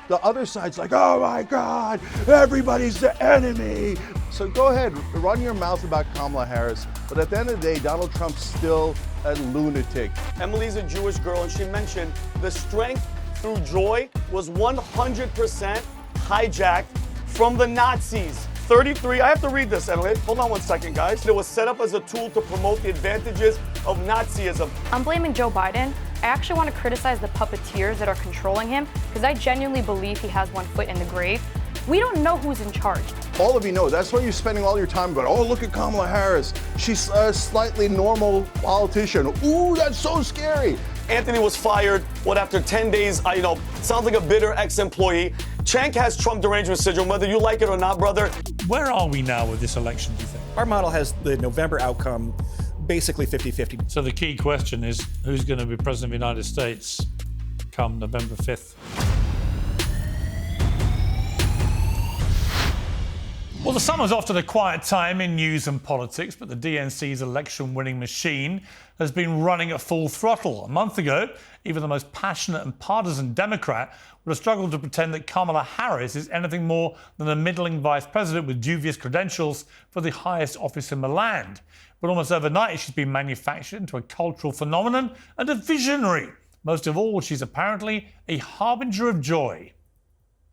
The other side's like, oh my God, everybody's the enemy. So go ahead, run your mouth about Kamala Harris, but at the end of the day, Donald Trump's still a lunatic. Emily's a Jewish girl, and she mentioned the strength through joy was 100% hijacked from the Nazis. 33, I have to read this, Emily. Hold on one second, guys. It was set up as a tool to promote the advantages of Nazism. I'm blaming Joe Biden. I actually want to criticize the puppeteers that are controlling him because I genuinely believe he has one foot in the grave. We don't know who's in charge. All of you know, that's why you're spending all your time going, oh, look at Kamala Harris. She's a slightly normal politician. Ooh, that's so scary. Anthony was fired, after 10 days, sounds like a bitter ex-employee. Cenk has Trump derangement syndrome, whether you like it or not, brother. Where are we now with this election, do you think? Our model has the November outcome basically 50-50. So the key question is, who's going to be president of the United States come November 5th? Well, the summer's off to the quiet time in news and politics, but the DNC's election-winning machine has been running at full throttle. A month ago, even the most passionate and partisan Democrat would have struggled to pretend that Kamala Harris is anything more than a middling vice president with dubious credentials for the highest office in the land. But almost overnight, she's been manufactured into a cultural phenomenon and a visionary. Most of all, she's apparently a harbinger of joy.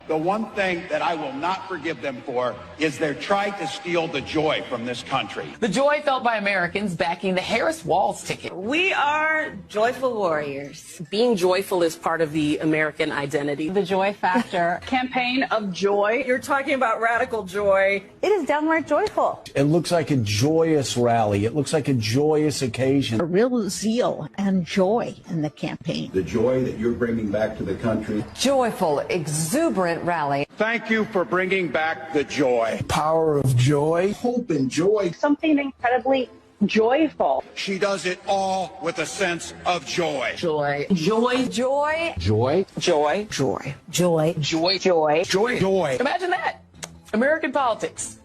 The one thing that I will not forgive them for is their try to steal the joy from this country. The joy felt by Americans backing the Harris-Walz ticket. We are joyful warriors. Being joyful is part of the American identity. The joy factor. Campaign of joy. You're talking about radical joy. It is downright joyful. It looks like a joyous rally. It looks like a joyous occasion. A real zeal and joy in the campaign. The joy that you're bringing back to the country. Joyful, exuberant rally. Thank you for bringing back the joy. Power of joy. Hope and joy. Something incredibly joyful. She does it all with a sense of joy. Joy. Joy. Joy. Joy. Joy. Joy. Joy. Joy. Joy. Joy. Joy. Imagine that. American politics.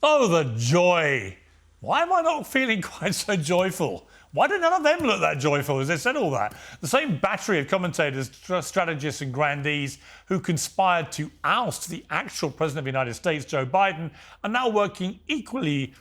Oh, the joy. Why am I not feeling quite so joyful? Why do none of them look that joyful as they said all that? The same battery of commentators, strategists and grandees who conspired to oust the actual President of the United States, Joe Biden, are now working equally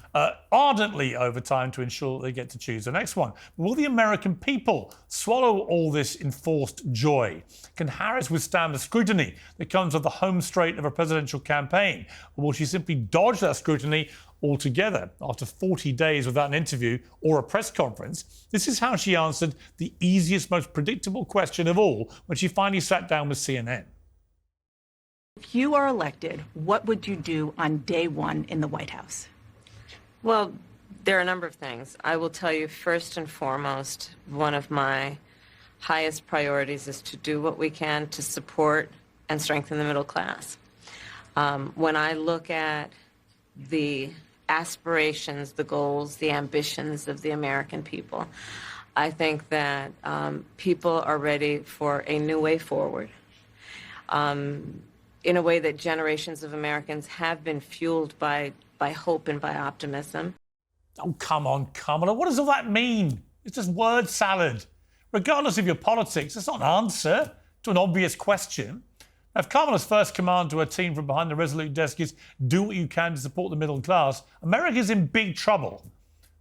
ardently over time to ensure that they get to choose the next one. Will the American people swallow all this enforced joy? Can Harris withstand the scrutiny that comes with the home straight of a presidential campaign? Or will she simply dodge that scrutiny altogether? After 40 days without an interview or a press conference, this is how she answered the easiest, most predictable question of all when she finally sat down with CNN. If you are elected, what would you do on day one in the White House? Well, there are a number of things. I will tell you, first and foremost, one of my highest priorities is to do what we can to support and strengthen the middle class. When I look at the aspirations, the goals, the ambitions of the American people, I think that people are ready for a new way forward. In a way that generations of Americans have been fueled by hope and by optimism. Oh, come on, Kamala. What does all that mean? It's just word salad. Regardless of your politics, it's not an answer to an obvious question. Now, if Kamala's first command to her team from behind the Resolute desk is do what you can to support the middle class, America's in big trouble.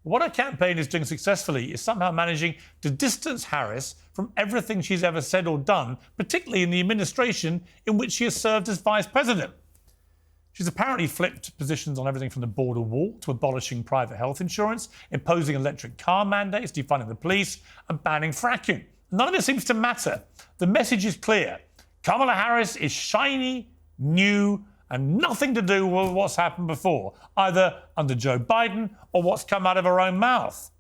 What her campaign is doing successfully is somehow managing to distance Harris from everything she's ever said or done, particularly in the administration in which she has served as vice president. She's apparently flipped positions on everything from the border wall to abolishing private health insurance, imposing electric car mandates, defunding the police, and banning fracking. None of it seems to matter. The message is clear. Kamala Harris is shiny, new, and nothing to do with what's happened before, either under Joe Biden or what's come out of her own mouth.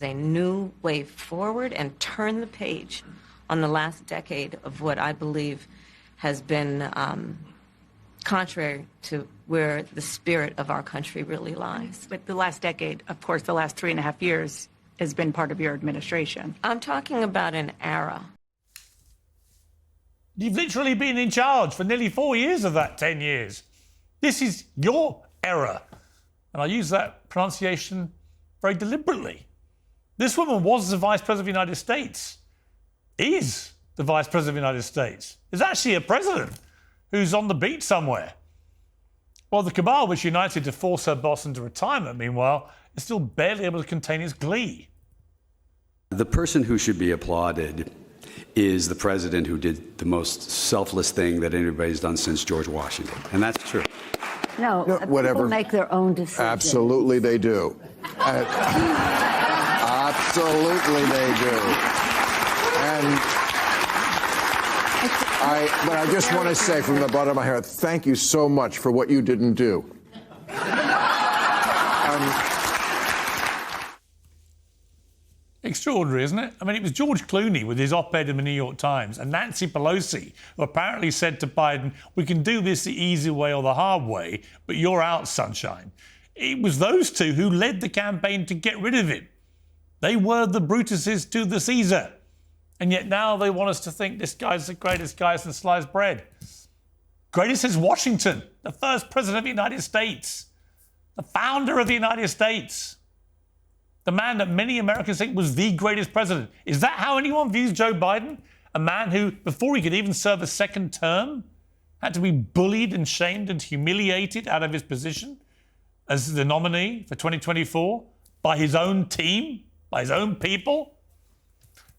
A new way forward and turn the page on the last decade of what I believe has been contrary to where the spirit of our country really lies. But the last decade, of course, the last 3.5 years has been part of your administration. I'm talking about an era. You've literally been in charge for nearly 4 years of that 10 years. This is your era. And I use that pronunciation very deliberately. This woman was the Vice President of the United States, is the Vice President of the United States, is actually a president who's on the beat somewhere. Well, the cabal which united to force her boss into retirement, meanwhile, is still barely able to contain its glee. The person who should be applauded is the president who did the most selfless thing that anybody's done since George Washington. And that's true. No, whatever. People make their own decisions. Absolutely they do. Absolutely they do. But I just want to say from the bottom of my heart, thank you so much for what you didn't do. Extraordinary, isn't it? I mean, it was George Clooney with his op-ed in the New York Times and Nancy Pelosi who apparently said to Biden, we can do this the easy way or the hard way, but you're out, sunshine. It was those two who led the campaign to get rid of him. They were the Brutuses to the Caesar. And yet now they want us to think this guy's the greatest guy since sliced bread. Greatest is Washington, the first president of the United States, the founder of the United States. The man that many Americans think was the greatest president. Is that how anyone views Joe Biden? A man who, before he could even serve a second term, had to be bullied and shamed and humiliated out of his position as the nominee for 2024 by his own team, by his own people?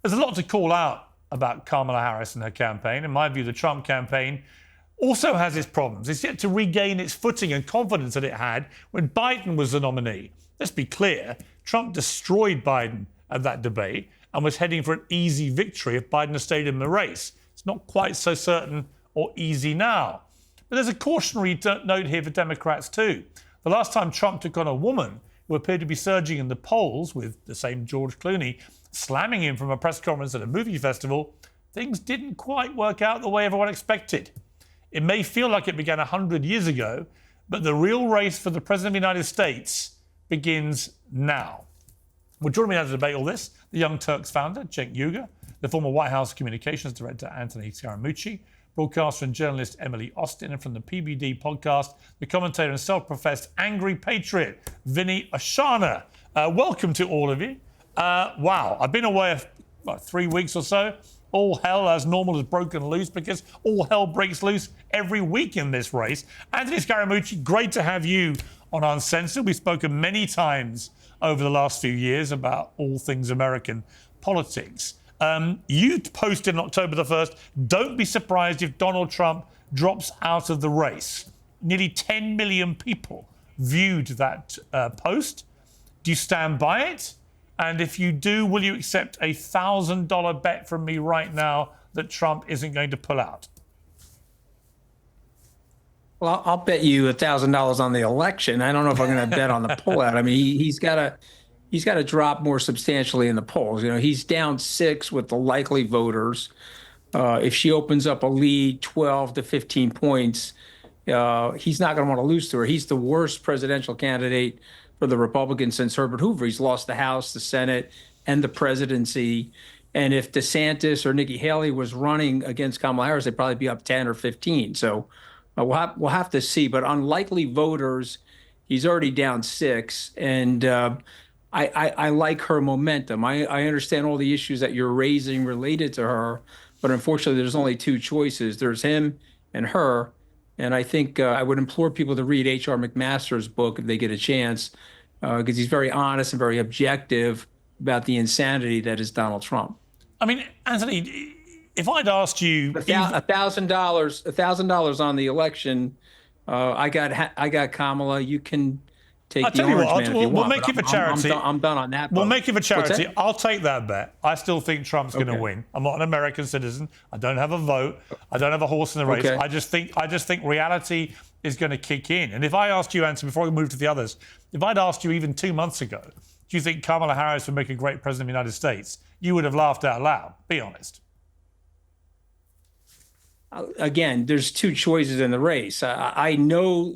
There's a lot to call out about Kamala Harris and her campaign. In my view, the Trump campaign also has its problems. It's yet to regain its footing and confidence that it had when Biden was the nominee. Let's be clear, Trump destroyed Biden at that debate and was heading for an easy victory if Biden had stayed in the race. It's not quite so certain or easy now. But there's a cautionary note here for Democrats too. The last time Trump took on a woman who appeared to be surging in the polls with the same George Clooney slamming him from a press conference at a movie festival, things didn't quite work out the way everyone expected. It may feel like it began 100 years ago, but the real race for the President of the United States begins now. Well, joining me now to debate all this, the Young Turks founder, Cenk Uygur, the former White House Communications Director, Anthony Scaramucci, broadcaster and journalist Emily Austin, and from the PBD podcast, the commentator and self-professed angry patriot, Vinny Oshana. Welcome to all of you. Wow, I've been away 3 weeks or so. All hell as normal has broken loose because all hell breaks loose every week in this race. Anthony Scaramucci, great to have you on Uncensored. We've spoken many times over the last few years about all things American politics. You posted on October the 1st, don't be surprised if Donald Trump drops out of the race. Nearly 10 million people viewed that post. Do you stand by it? And if you do, will you accept a $1,000 bet from me right now that Trump isn't going to pull out? Well, I'll bet you $1,000 on the election. I don't know if I'm going to bet on the pullout. I mean, he's got to drop more substantially in the polls. You know, he's down 6 with the likely voters. If she opens up a lead, 12 to 15 points, he's not going to want to lose to her. He's the worst presidential candidate for the Republicans since Herbert Hoover. He's lost the House, the Senate, and the presidency. And if DeSantis or Nikki Haley was running against Kamala Harris, they'd probably be up 10 or 15. So we'll have to see. But on likely voters, he's already down 6. And I like her momentum. I understand all the issues that you're raising related to her. But unfortunately, there's only 2 choices. There's him and her. And I think I would implore people to read H.R. McMaster's book if they get a chance, because he's very honest and very objective about the insanity that is Donald Trump. I mean, Anthony, if I'd asked you $1,000 on the election, I got Kamala. You can take the orange man if you want. We'll make it for charity. I'm done on that. We'll make it for charity. I'll take that bet. I still think Trump's going to win. I'm not an American citizen. I don't have a vote. I don't have a horse in the race. I just think reality is going to kick in. And if I asked you, Anthony, before we move to the others, if I'd asked you even 2 months ago, do you think Kamala Harris would make a great president of the United States? You would have laughed out loud. Be honest. Again, there's 2 choices in the race. I know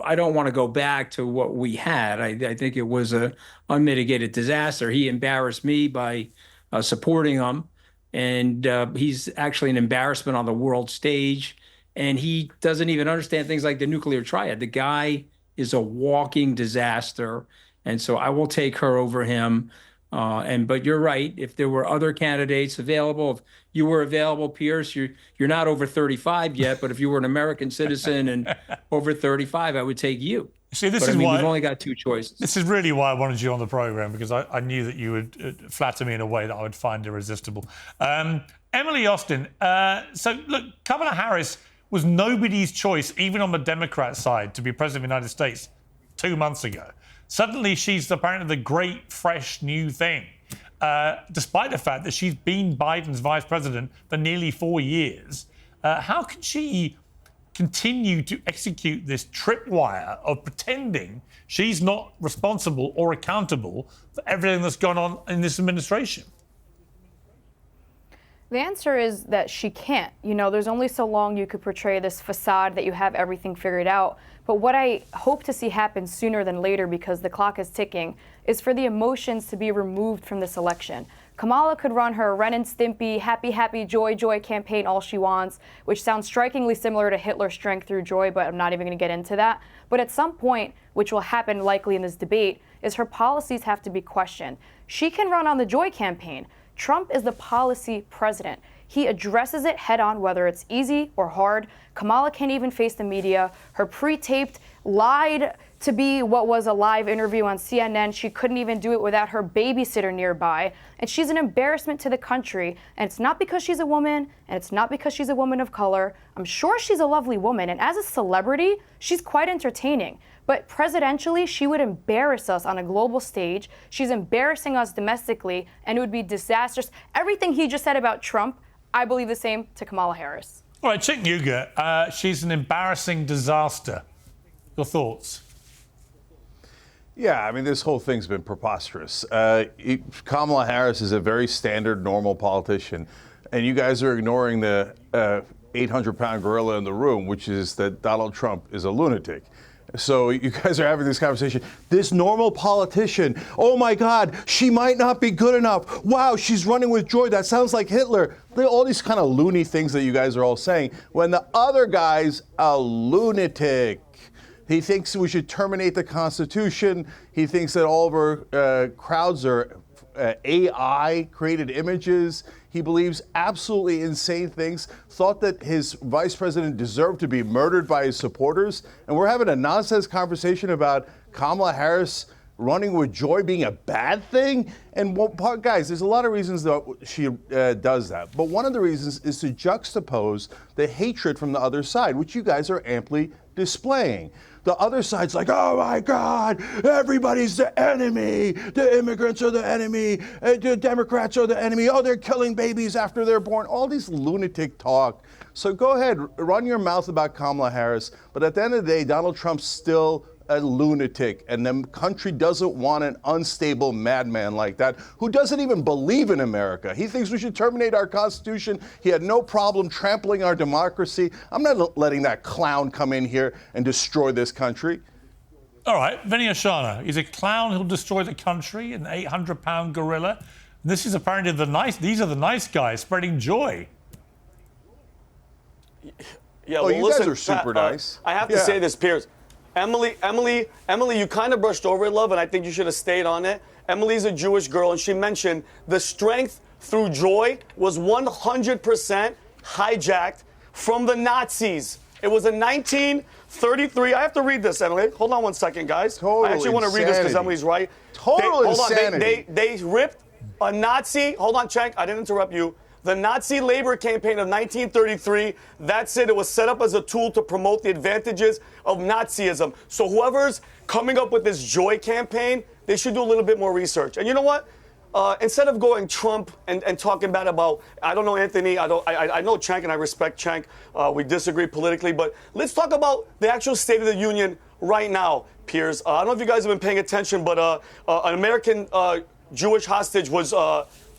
I don't want to go back to what we had. I think it was a unmitigated disaster. He embarrassed me by supporting him, and he's actually an embarrassment on the world stage. And he doesn't even understand things like the nuclear triad. The guy is a walking disaster, and so I will take her over him. But you're right. If there were other candidates available, if you were available, Piers, you're not over 35 yet. But if you were an American citizen and over 35, I would take you. See, We've only got two choices. This is really why I wanted you on the program, because I knew that you would flatter me in a way that I would find irresistible. Emily Austin. So look, Kamala Harris was nobody's choice, even on the Democrat side, to be president of the United States 2 months ago. Suddenly, she's apparently the great, fresh, new thing, despite the fact that she's been Biden's vice president for nearly 4 years. How can she continue to execute this tripwire of pretending she's not responsible or accountable for everything that's gone on in this administration? The answer is that she can't. You know, there's only so long you could portray this facade that you have everything figured out. But what I hope to see happen sooner than later, because the clock is ticking, is for the emotions to be removed from this election. Kamala could run her Ren and Stimpy, happy, happy, joy, joy campaign all she wants, which sounds strikingly similar to Hitler's strength through joy, but I'm not even going to get into that. But at some point, which will happen likely in this debate, is her policies have to be questioned. She can run on the joy campaign. Trump is the policy president. He addresses it head on, whether it's easy or hard. Kamala can't even face the media. Her pre-taped, lied to be what was a live interview on CNN. She couldn't even do it without her babysitter nearby. And she's an embarrassment to the country. And it's not because she's a woman, and it's not because she's a woman of color. I'm sure she's a lovely woman. And as a celebrity, she's quite entertaining. But presidentially, she would embarrass us on a global stage. She's embarrassing us domestically, and it would be disastrous. Everything he just said about Trump, I believe the same to Kamala Harris. All right, Cenk Uygur, she's an embarrassing disaster. Your thoughts? Yeah, I mean, this whole thing's been preposterous. Kamala Harris is a very standard, normal politician, and you guys are ignoring the 800-pound gorilla in the room, which is that Donald Trump is a lunatic. So you guys are having this conversation. This normal politician, oh my God, she might not be good enough. Wow, she's running with joy. That sounds like Hitler. All these kind of loony things that you guys are all saying. When the other guy's a lunatic. He thinks we should terminate the Constitution. He thinks that all of our crowds are AI-created images. He believes absolutely insane things, thought that his vice president deserved to be murdered by his supporters. And we're having a nonsense conversation about Kamala Harris running with joy being a bad thing. And guys, there's a lot of reasons that she does that. But one of the reasons is to juxtapose the hatred from the other side, which you guys are amply displaying. The other side's like, oh my God, everybody's the enemy. The immigrants are the enemy. The Democrats are the enemy. Oh, they're killing babies after they're born. All these lunatic talk. So go ahead, run your mouth about Kamala Harris. But at the end of the day, Donald Trump's still a lunatic, and the country doesn't want an unstable madman like that who doesn't even believe in America. He thinks we should terminate our Constitution. He had no problem trampling our democracy. I'm not letting that clown come in here and destroy this country. All right, Vinny Oshana, he's a clown who'll destroy the country, an 800-pound gorilla. This is apparently these are the nice guys spreading joy. Yeah, well, you guys are super nice. I have to say this, Piers. Emily, you kind of brushed over it, love, and I think you should have stayed on it. Emily's a Jewish girl, and she mentioned the strength through joy was 100% hijacked from the Nazis. It was in 1933. I have to read this, Emily. Hold on one second, guys. Total I actually want to read this because Emily's right. Total insanity. They ripped a Nazi. Hold on, Cenk. I didn't interrupt you. The Nazi labor campaign of 1933, that's it. It was set up as a tool to promote the advantages of Nazism. So whoever's coming up with this joy campaign, they should do a little bit more research. And you know what? Instead of going Trump and talking bad about, I don't know Anthony, I know Cenk and I respect Cenk. We disagree politically, but let's talk about the actual State of the Union right now, Piers. I don't know if you guys have been paying attention, but an American Jewish hostage was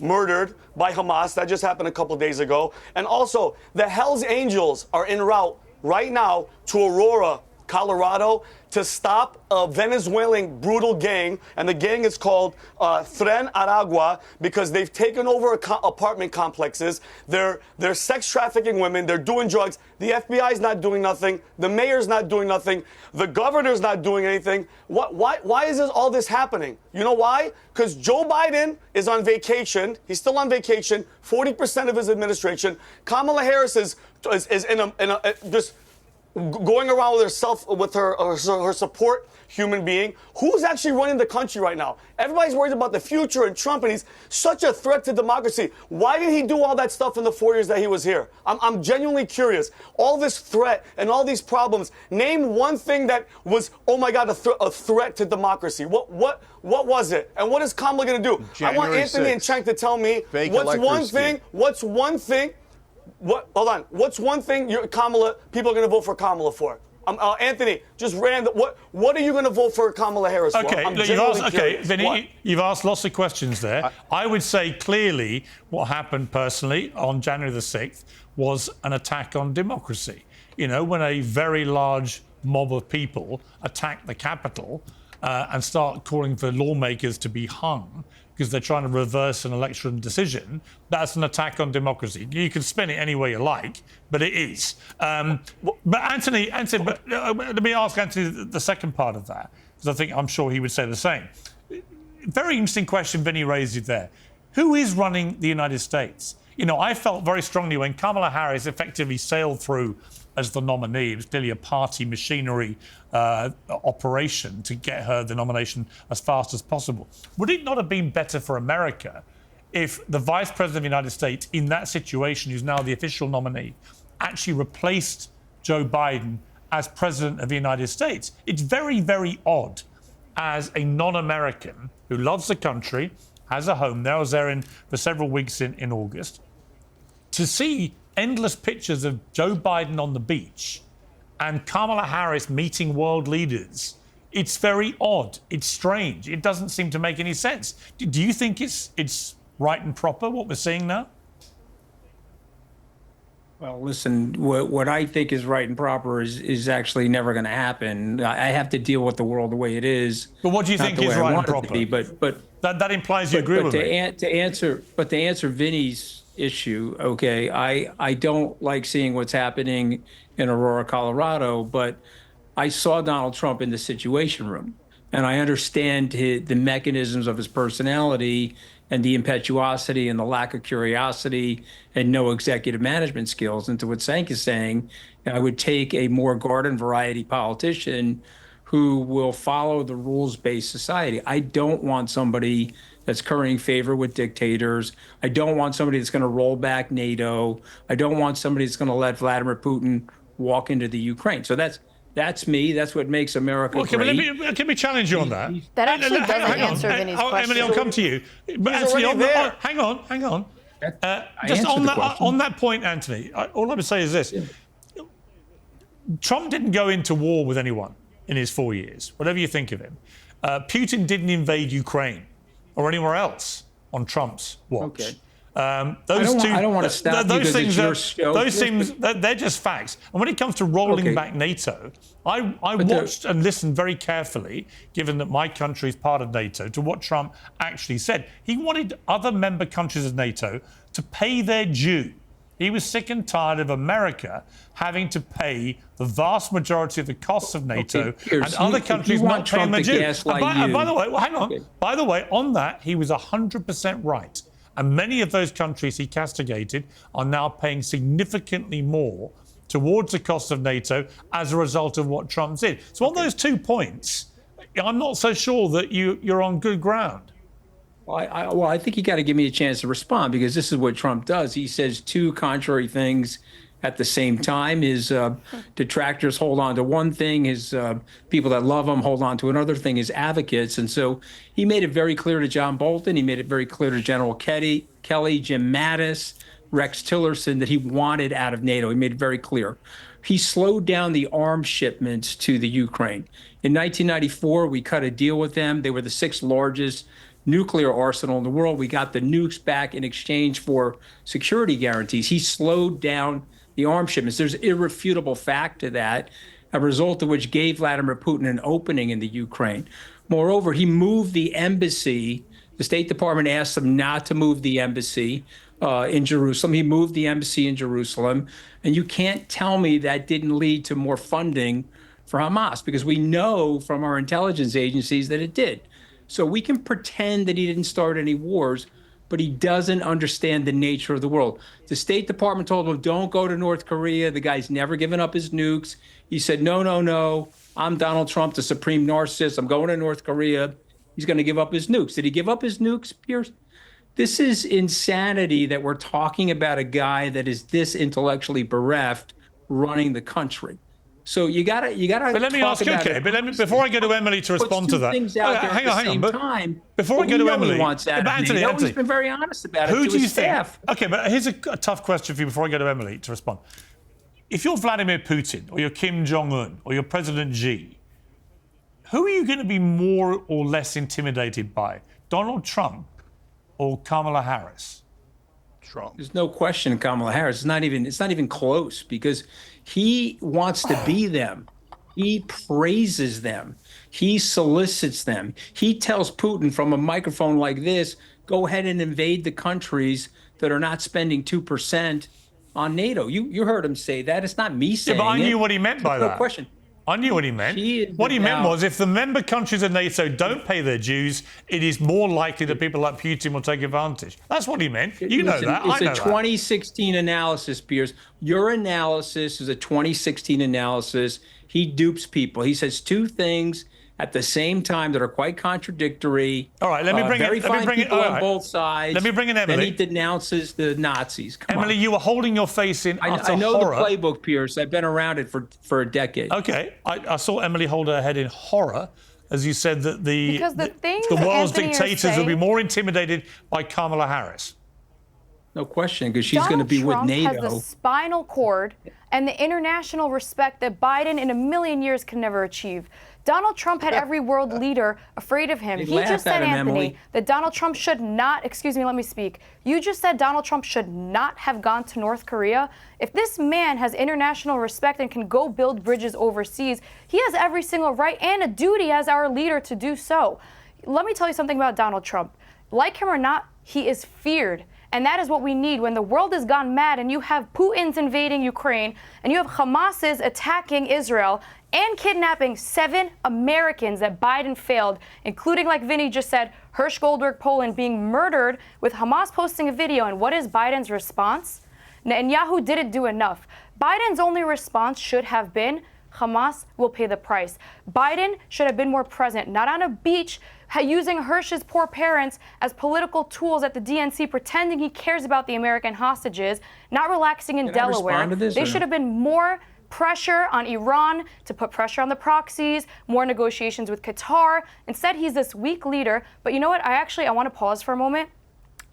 murdered by Hamas. That just happened a couple days ago. And also, the Hells Angels are en route right now to Aurora, Colorado to stop a Venezuelan brutal gang, and the gang is called Tren Aragua because they've taken over apartment complexes. They're sex trafficking women. They're doing drugs. The FBI's not doing nothing. The mayor's not doing nothing. The governor's not doing anything. Why is all this happening? You know why? Because Joe Biden is on vacation. He's still on vacation. 40% of his administration. Kamala Harris is in a just going around with her support human being. Who's actually running the country right now? Everybody's worried about the future and Trump, and he's such a threat to democracy. Why did he do all that stuff in the 4 years that he was here? I'm genuinely curious. All this threat and all these problems. Name one thing that was, oh my God, a threat to democracy. What was it? And what is Kamala going to do? I want Anthony and Cenk to tell me what's one thing. Hold on. What's one thing Kamala people are going to vote for Kamala for? Anthony, just random. What are you going to vote for Kamala Harris for? Vinny, you've asked lots of questions there. I would say clearly what happened personally on January the 6th was an attack on democracy. You know, when a very large mob of people attack the Capitol and start calling for lawmakers to be hung because they're trying to reverse an election decision, that's an attack on democracy. You can spin it any way you like, but it is. But Anthony, let me ask Anthony the second part of that, because I'm sure he would say the same. Very interesting question Vinny raised there. Who is running the United States? You know, I felt very strongly when Kamala Harris effectively sailed through as the nominee. It was clearly a party machinery operation to get her the nomination as fast as possible. Would it not have been better for America if the Vice President of the United States, in that situation, who's now the official nominee, actually replaced Joe Biden as President of the United States? It's very, very odd as a non-American who loves the country, has a home there. I was there for several weeks in August, to see endless pictures of Joe Biden on the beach and Kamala Harris meeting world leaders. It's very odd. It's strange. It doesn't seem to make any sense. Do you think it's right and proper what we're seeing now? Well, listen, what I think is right and proper is actually never going to happen. I have to deal with the world the way it is. But what do you think is right and proper? But that implies you agree with me. To answer Vinny's issue, okay, I don't like seeing what's happening in Aurora, Colorado, but I saw Donald Trump in the Situation Room, and I understand the mechanisms of his personality and the impetuosity and the lack of curiosity and no executive management skills. And to what Cenk is saying, I would take a more garden variety politician who will follow the rules-based society. I don't want somebody that's currying favor with dictators. I don't want somebody that's going to roll back NATO. I don't want somebody that's going to let Vladimir Putin walk into the Ukraine. So that's me. That's what makes America great. Let me challenge you on that. That actually doesn't answer Vinny's question. Emily, I'll come to you. But Anthony, hang on. Just on that point, Anthony, all I would say is this. Yeah. Trump didn't go into war with anyone in his 4 years, whatever you think of him. Putin didn't invade Ukraine or anywhere else on Trump's watch. Okay. I don't want to stop those things it's your show. Those things, they're just facts. And when it comes to rolling back NATO, I watched and listened very carefully, given that my country is part of NATO, to what Trump actually said. He wanted other member countries of NATO to pay their due. He was sick and tired of America having to pay the vast majority of the costs of NATO and other countries not paying their due. And by the way, hang on. Okay. By the way, on that, he was 100% right. And many of those countries he castigated are now paying significantly more towards the cost of NATO as a result of what Trump did. So on those 2 points, I'm not so sure that you're on good ground. Well, I think you got to give me a chance to respond, because this is what Trump does. He says two contrary things at the same time. His detractors hold on to one thing. His people that love him hold on to another thing, his advocates. And so he made it very clear to John Bolton. He made it very clear to General Kelly, Jim Mattis, Rex Tillerson, that he wanted out of NATO. He made it very clear. He slowed down the arms shipments to the Ukraine. In 1994, we cut a deal with them. They were the 6th largest nuclear arsenal in the world. We got the nukes back in exchange for security guarantees. He slowed down the arms shipments. There's irrefutable fact to that. a result of which gave Vladimir Putin an opening in the Ukraine. Moreover, he moved the embassy. The State Department asked him not to move the embassy in Jerusalem. He moved the embassy in Jerusalem. And you can't tell me that didn't lead to more funding for Hamas, because we know from our intelligence agencies that it did. So we can pretend that he didn't start any wars, but he doesn't understand the nature of the world. The State Department told him, don't go to North Korea. The guy's never given up his nukes. He said, no, no, no. I'm Donald Trump, the supreme narcissist. I'm going to North Korea. He's going to give up his nukes. Did he give up his nukes, Piers? This is insanity that we're talking about a guy that is this intellectually bereft running the country. So you gotta. But let me ask you, okay. But before I go to Emily to respond to that, hang on. Before I go to Emily, Anthony, he's been very honest about it. Who to do you his staff. think? Okay, but here's a tough question for you before I go to Emily to respond. If you're Vladimir Putin or you're Kim Jong-un or you're President Xi, who are you going to be more or less intimidated by? Donald Trump or Kamala Harris? Trump. There's no question Kamala Harris. It's not even close, because he wants to be them. He praises them. He solicits them. He tells Putin from a microphone like this, go ahead and invade the countries that are not spending 2% on NATO. You heard him say that. It's not me saying it. Yeah, but I knew what he meant by that. No question. I knew what he meant. What he meant was, if the member countries of NATO don't pay their dues, it is more likely that people like Putin will take advantage. That's what he meant. You know that. It's a 2016 analysis, Piers. Your analysis is a 2016 analysis. He dupes people. He says two things at the same time that are quite contradictory. All right, let me bring it on both sides. Let me bring in Emily. Then he denounces the Nazis. Emily, you were holding your face in utter horror. I know the playbook, Piers. I've been around it for a decade. Okay, I saw Emily hold her head in horror as you said that the world's dictators will be more intimidated by Kamala Harris. No question, because she's going to be with NATO. Donald Trump has the spinal cord and the international respect that Biden in a million years can never achieve. Donald Trump had every world leader afraid of him. He just said, Anthony, that Donald Trump should not, excuse me, let me speak. You just said Donald Trump should not have gone to North Korea. If this man has international respect and can go build bridges overseas, he has every single right and a duty as our leader to do so. Let me tell you something about Donald Trump. Like him or not, he is feared. And that is what we need when the world has gone mad and you have Putin's invading Ukraine and you have Hamas's attacking Israel and kidnapping 7 Americans that Biden failed, including, like Vinny just said, Hirsch Goldberg, Poland, being murdered, with Hamas posting a video. And what is Biden's response? Netanyahu didn't do enough. Biden's only response should have been, Hamas will pay the price. Biden should have been more present, not on a beach, using Hirsch's poor parents as political tools at the DNC, pretending he cares about the American hostages, not relaxing in Delaware. They should have been more pressure on Iran to put pressure on the proxies, more negotiations with Qatar. Instead, he's this weak leader. But you know what? I want to pause for a moment.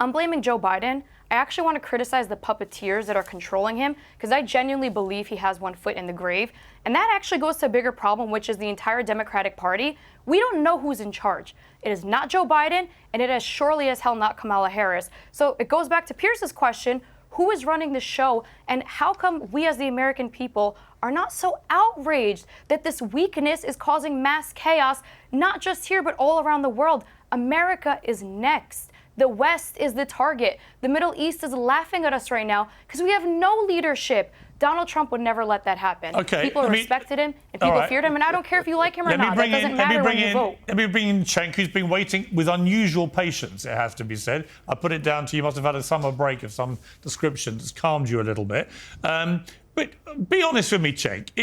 I'm blaming Joe Biden. I actually want to criticize the puppeteers that are controlling him, because I genuinely believe he has one foot in the grave. And that actually goes to a bigger problem, which is the entire Democratic Party. We don't know who's in charge. It is not Joe Biden, and it is surely as hell not Kamala Harris. So it goes back to Pierce's question, who is running the show, and how come we as the American people are not so outraged that this weakness is causing mass chaos, not just here, but all around the world? America is next. The West is the target. The Middle East is laughing at us right now because we have no leadership. Donald Trump would never let that happen. Okay, people respected him and people feared him, and I don't care if you like him or not. That doesn't matter when you vote. Let me bring in Cenk, who's been waiting with unusual patience, it has to be said. I put it down to you must have had a summer break of some description that's calmed you a little bit. But be honest with me, Cenk.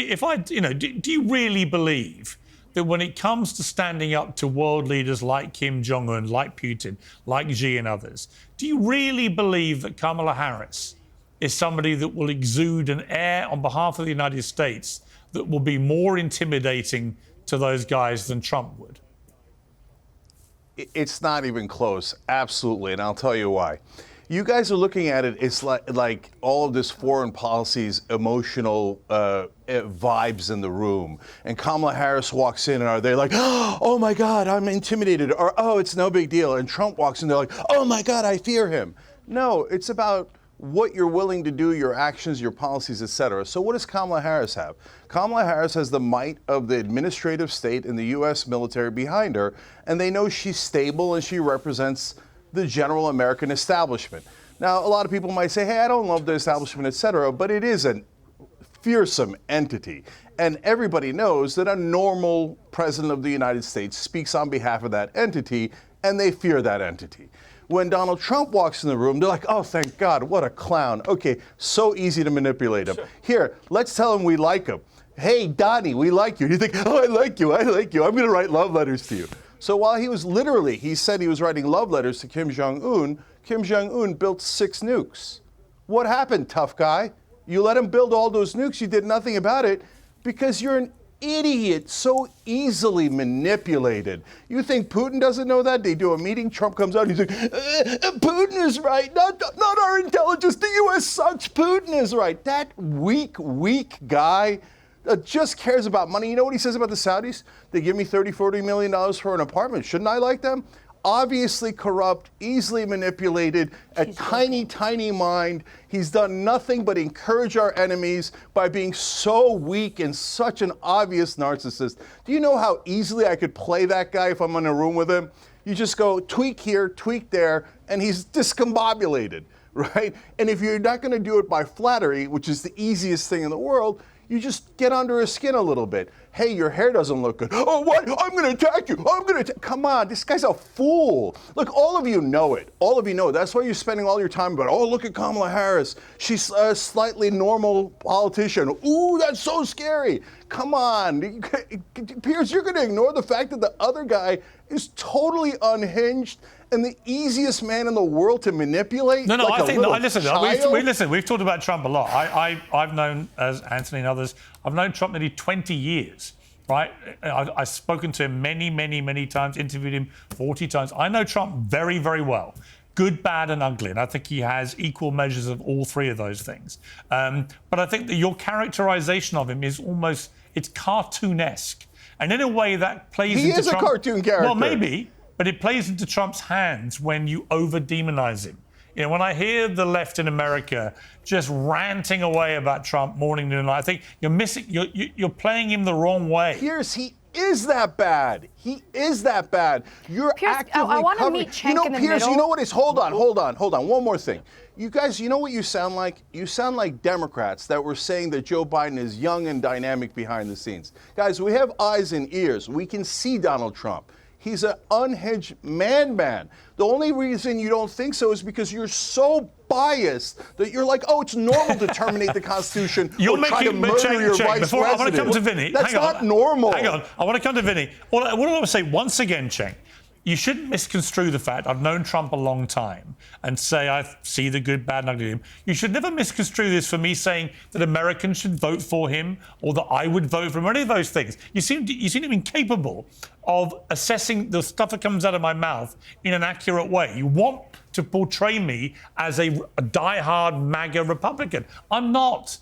Do you really believe that when it comes to standing up to world leaders like Kim Jong-un, like Putin, like Xi and others, do you really believe that Kamala Harris is somebody that will exude an air on behalf of the United States that will be more intimidating to those guys than Trump would? It's not even close, absolutely, and I'll tell you why. You guys are looking at it, it's like all of this foreign policy's emotional vibes in the room. And Kamala Harris walks in and are they like, oh my God, I'm intimidated, or oh, it's no big deal. And Trump walks in, they're like, oh my God, I fear him. No, it's about what you're willing to do, your actions, your policies, etc. So what does Kamala Harris have? Kamala Harris has the might of the administrative state and the U.S. military behind her, and they know she's stable and she represents the general American establishment. Now, a lot of people might say, hey, I don't love the establishment, etc., but it is a fearsome entity. And everybody knows that a normal president of the United States speaks on behalf of that entity, and they fear that entity. When Donald Trump walks in the room, they're like, oh, thank God, what a clown. Okay, so easy to manipulate him. Sure. Here, let's tell him we like him. Hey, Donnie, we like you. You think, oh, I like you. I'm going to write love letters to you. So while he was literally, he said he was writing love letters to Kim Jong-un built 6 nukes. What happened, tough guy? You let him build all those nukes, you did nothing about it because you're an idiot, so easily manipulated. You think Putin doesn't know that? They do a meeting, Trump comes out, he's like, Putin is right, not our intelligence, the U.S. sucks, Putin is right. That weak guy just cares about money. You know what he says about the Saudis? They give me $30-40 million for an apartment. Shouldn't I like them? Obviously corrupt, easily manipulated, a tiny mind. He's done nothing but encourage our enemies by being so weak and such an obvious narcissist. Do you know how easily I could play that guy if I'm in a room with him? You just go tweak here, tweak there, and he's discombobulated, right? And if you're not going to do it by flattery, which is the easiest thing in the world, you just get under his skin a little bit. Hey, your hair doesn't look good. Oh, what? I'm going to attack you. Come on, this guy's a fool. Look, all of you know it. All of you know. That's why you're spending all your time about, oh, look at Kamala Harris. She's a slightly normal politician. Ooh, that's so scary. Come on. Piers, you're going to ignore the fact that the other guy is totally unhinged and the easiest man in the world to manipulate. No, like I think, listen, we've talked about Trump a lot. I've known, as Anthony and others, I've known Trump nearly 20 years, right? I've spoken to him many times, interviewed him 40 times. I know Trump very, very well. Good, bad, and ugly. And I think he has equal measures of all 3 of those things. But I think that your characterization of him is almost, it's cartoonesque. And in a way that plays into Trump. He is a cartoon character. Well, maybe. But it plays into Trump's hands when you over-demonize him. You know, when I hear the left in America just ranting away about Trump morning, noon, and night, I think you're playing him the wrong way. Piers, he is that bad. He is that bad. You're Piers, actively I want to covering. meet Cenk in the Piers, middle. you know what is? Hold on. One more thing. You guys, you know what you sound like? You sound like Democrats that were saying that Joe Biden is young and dynamic behind the scenes. Guys, we have eyes and ears. We can see Donald Trump. He's an unhinged man. The only reason you don't think so is because you're so biased that you're like, oh, it's normal to terminate the Constitution or try to murder your vice president. I want to come to Vinny. That's not normal. Hang on. I want to come to Vinny. What I want to say once again, Cenk, you shouldn't misconstrue the fact I've known Trump a long time and say I see the good, bad, and ugly in him. You should never misconstrue this for me saying that Americans should vote for him or that I would vote for him or any of those things. You seem to be incapable of assessing the stuff that comes out of my mouth in an accurate way. You want to portray me as a die-hard MAGA Republican. I'm not.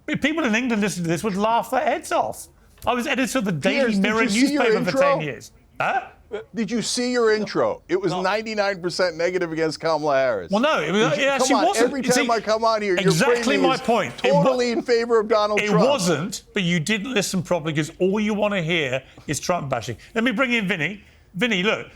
People in England listening to this would laugh their heads off. I was editor of the Daily Mirror newspaper for 10 years. Huh? Did you see your intro? It was 99% negative against Kamala Harris. Well, no, it actually wasn't. Every time I come on here, exactly you're my point. Totally in favor of Donald Trump. It wasn't, but you didn't listen properly because all you want to hear is Trump bashing. Let me bring in Vinny. Vinny, look,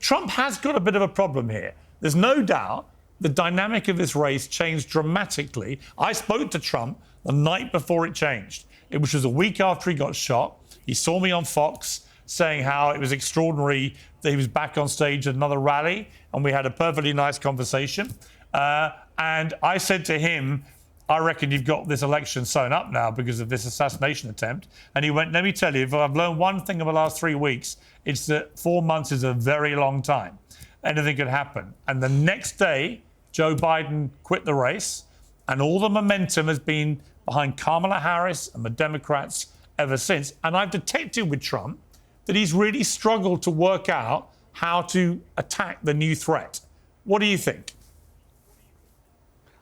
Trump has got a bit of a problem here. There's no doubt the dynamic of this race changed dramatically. I spoke to Trump the night before it changed, which was a week after he got shot. He saw me on Fox saying how it was extraordinary that he was back on stage at another rally, and we had a perfectly nice conversation. And I said to him, I reckon you've got this election sewn up now because of this assassination attempt. And he went, let me tell you, if I've learned one thing over the last 3 weeks, it's that 4 months is a very long time. Anything could happen. And the next day, Joe Biden quit the race, and all the momentum has been behind Kamala Harris and the Democrats ever since. And I've detected with Trump that he's really struggled to work out how to attack the new threat. What do you think?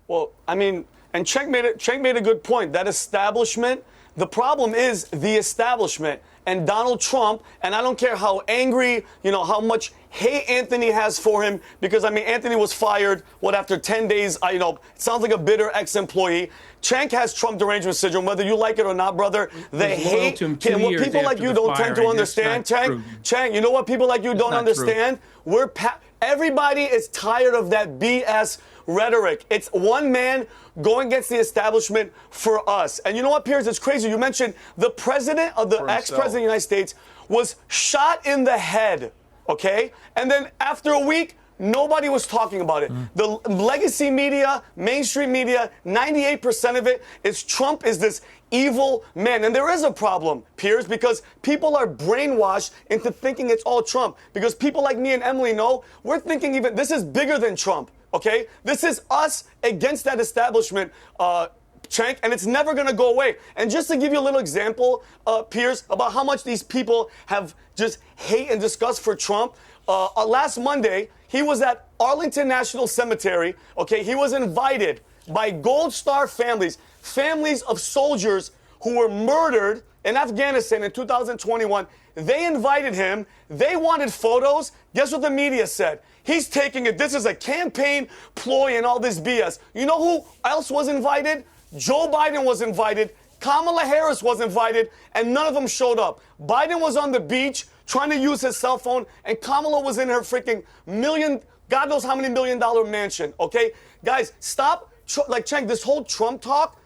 Well, I mean, and Cenk made a good point. That establishment, the problem is the establishment. and Donald Trump, and I don't care how angry, how much hate Anthony has for him, because, Anthony was fired, after 10 days, it sounds like a bitter ex-employee. Cenk has Trump derangement syndrome, whether you like it or not, brother. They hate him. And what people like you don't tend to understand, Cenk, you know what people like you don't understand? Everybody is tired of that BS rhetoric. It's one man going against the establishment for us. And you know what, Piers? It's crazy. You mentioned the president of the ex-president of the United States was shot in the head, okay? And then after a week, nobody was talking about it. The legacy media, mainstream media, 98% of it is Trump is this evil man. And there is a problem, Piers, because people are brainwashed into thinking it's all Trump. Because people like me and Emily know, we're thinking even this is bigger than Trump, okay? This is us against that establishment, Cenk, and it's never going to go away. And just to give you a little example, Piers, about how much these people have just hate and disgust for Trump, last Monday, he was at Arlington National Cemetery, okay? He was invited by Gold Star families of soldiers who were murdered in Afghanistan in 2021. They invited him. They wanted photos. Guess what the media said? He's taking it. This is a campaign ploy and all this BS. You know who else was invited? Joe Biden was invited. Kamala Harris was invited, and none of them showed up. Biden was on the beach trying to use his cell phone, and Kamala was in her freaking God knows how many $1 million mansion, okay? Guys, stop, Cenk, this whole Trump talk,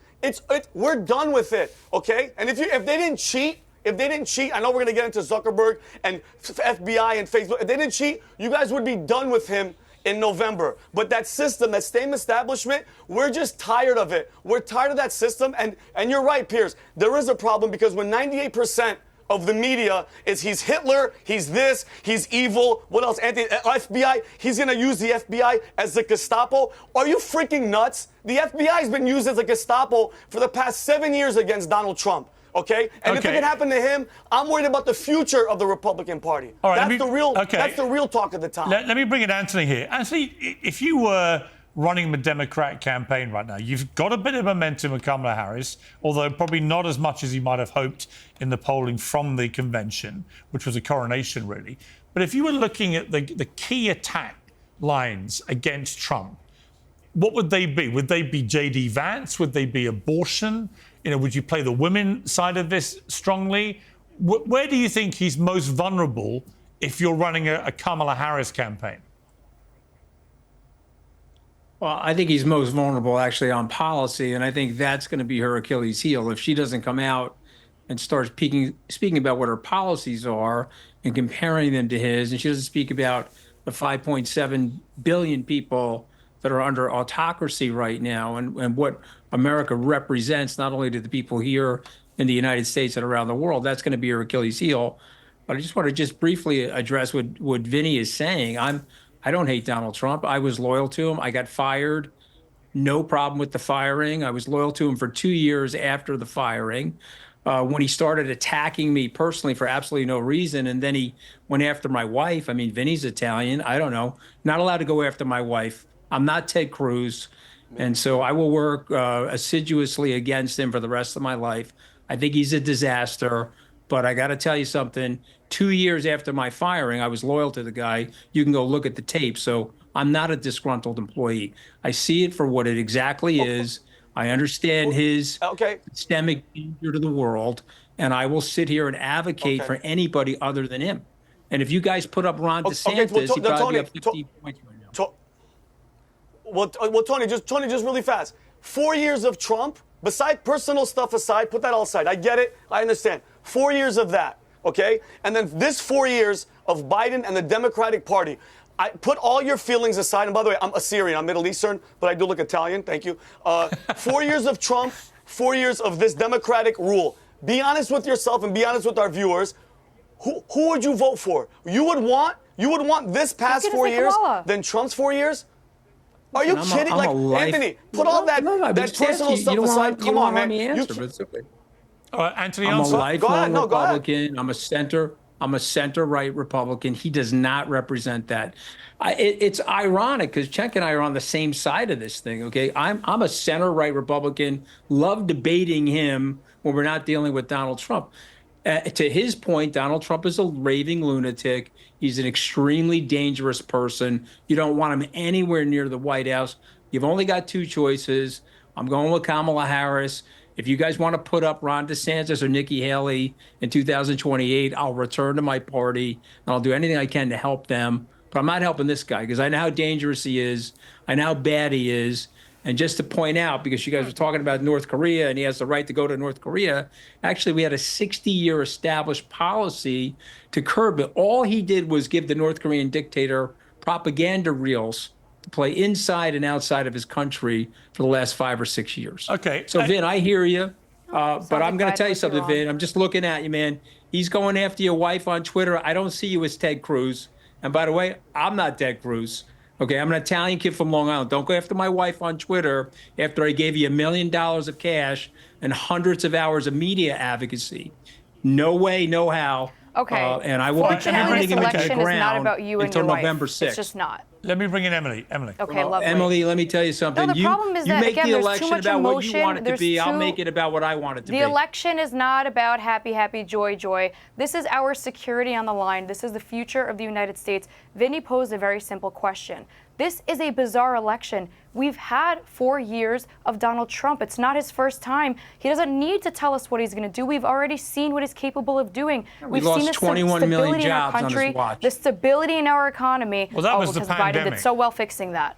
we're done with it, okay? And if they didn't cheat, I know we're going to get into Zuckerberg and FBI and Facebook. If they didn't cheat, you guys would be done with him in November. But that system, that same establishment, we're just tired of it. We're tired of that system. And you're right, Piers. There is a problem because when 98% of the media is he's Hitler, he's this, he's evil, what else? FBI, he's going to use the FBI as the Gestapo. Are you freaking nuts? The FBI has been used as a Gestapo for the past 7 years against Donald Trump. Okay? And if it can happen to him, I'm worried about the future of the Republican Party. All right, that's the real talk of the time. Let me bring in Anthony here. Anthony, if you were running the Democrat campaign right now, you've got a bit of momentum with Kamala Harris, although probably not as much as you might have hoped in the polling from the convention, which was a coronation, really. But if you were looking at the key attack lines against Trump, what would they be? Would they be J.D. Vance? Would they be abortion? Would you play the women side of this strongly? Where do you think he's most vulnerable if you're running a Kamala Harris campaign? Well, I think he's most vulnerable actually on policy, and I think that's going to be her Achilles heel. If she doesn't come out and starts speaking about what her policies are and comparing them to his, and she doesn't speak about the 5.7 billion people that are under autocracy right now and what America represents, not only to the people here in the United States and around the world, that's going to be her Achilles heel. But I just want to briefly address what Vinny is saying. I don't hate Donald Trump. I was loyal to him. I got fired. No problem with the firing. I was loyal to him for 2 years after the firing. When he started attacking me personally for absolutely no reason, and then he went after my wife. Vinny's Italian. I don't know. Not allowed to go after my wife. I'm not Ted Cruz. And so I will work assiduously against him for the rest of my life. I think he's a disaster. But I got to tell you something. 2 years after my firing, I was loyal to the guy. You can go look at the tape. So I'm not a disgruntled employee. I see it for what it exactly is. I understand his systemic danger to the world. And I will sit here and advocate for anybody other than him. And if you guys put up Ron DeSantis, he'd probably be up 50 points right now. Well, Tony, just really fast. 4 years of Trump, beside personal stuff aside, put that all aside. I get it. I understand. 4 years of that, okay? And then this 4 years of Biden and the Democratic Party. I put all your feelings aside. And by the way, I'm Assyrian. I'm Middle Eastern, but I do look Italian. Thank you. 4 years of Trump, 4 years of this Democratic rule. Be honest with yourself and be honest with our viewers. Who would you vote for? You would want this past 4 years than Trump's 4 years? Are you kidding? Anthony, put all that personal stuff aside. Come on, man. Anthony, I'm a lifelong Republican. I'm a center-right Republican. He does not represent that. It's ironic because Cenk and I are on the same side of this thing. Okay, I'm a center-right Republican. Love debating him when we're not dealing with Donald Trump. To his point, Donald Trump is a raving lunatic. He's an extremely dangerous person. You don't want him anywhere near the White House. You've only got two choices. I'm going with Kamala Harris. If you guys want to put up Ron DeSantis or Nikki Haley in 2028, I'll return to my party and I'll do anything I can to help them. But I'm not helping this guy because I know how dangerous he is. I know how bad he is. And just to point out, because you guys were talking about North Korea and he has the right to go to North Korea, actually, we had a 60-year established policy to curb it. All he did was give the North Korean dictator propaganda reels to play inside and outside of his country for the last 5 or 6 years. Okay. So, Vin, I hear you. But I'm going to tell you something, wrong. Vin. I'm just looking at you, man. He's going after your wife on Twitter. I don't see you as Ted Cruz. And by the way, I'm not Ted Cruz. Okay, I'm an Italian kid from Long Island. Don't go after my wife on Twitter after I gave you $1 million of cash and hundreds of hours of media advocacy. No way, no how. Okay. And I won't be Unfortunately, burning this him into the election is not ground about you and until your wife. November 6th. It's just not. Let me bring in Emily. Emily. Okay, lovely. Emily, let me tell you something. No, the problem is you that, make again, the there's too election much about what you emotion. want it to There's be. I'll too- make it about what I want it to be. The election is not about happy, happy, joy, joy. This is our security on the line. This is the future of the United States. Vinny posed a very simple question. This is a bizarre election. We've had 4 years of Donald Trump. It's not his first time. He doesn't need to tell us what he's going to do. We've already seen what he's capable of doing. We We've lost seen the 21 million stability in our jobs on his country, watch. the stability in our economy. Well, that was the because Biden pandemic. did so well fixing that.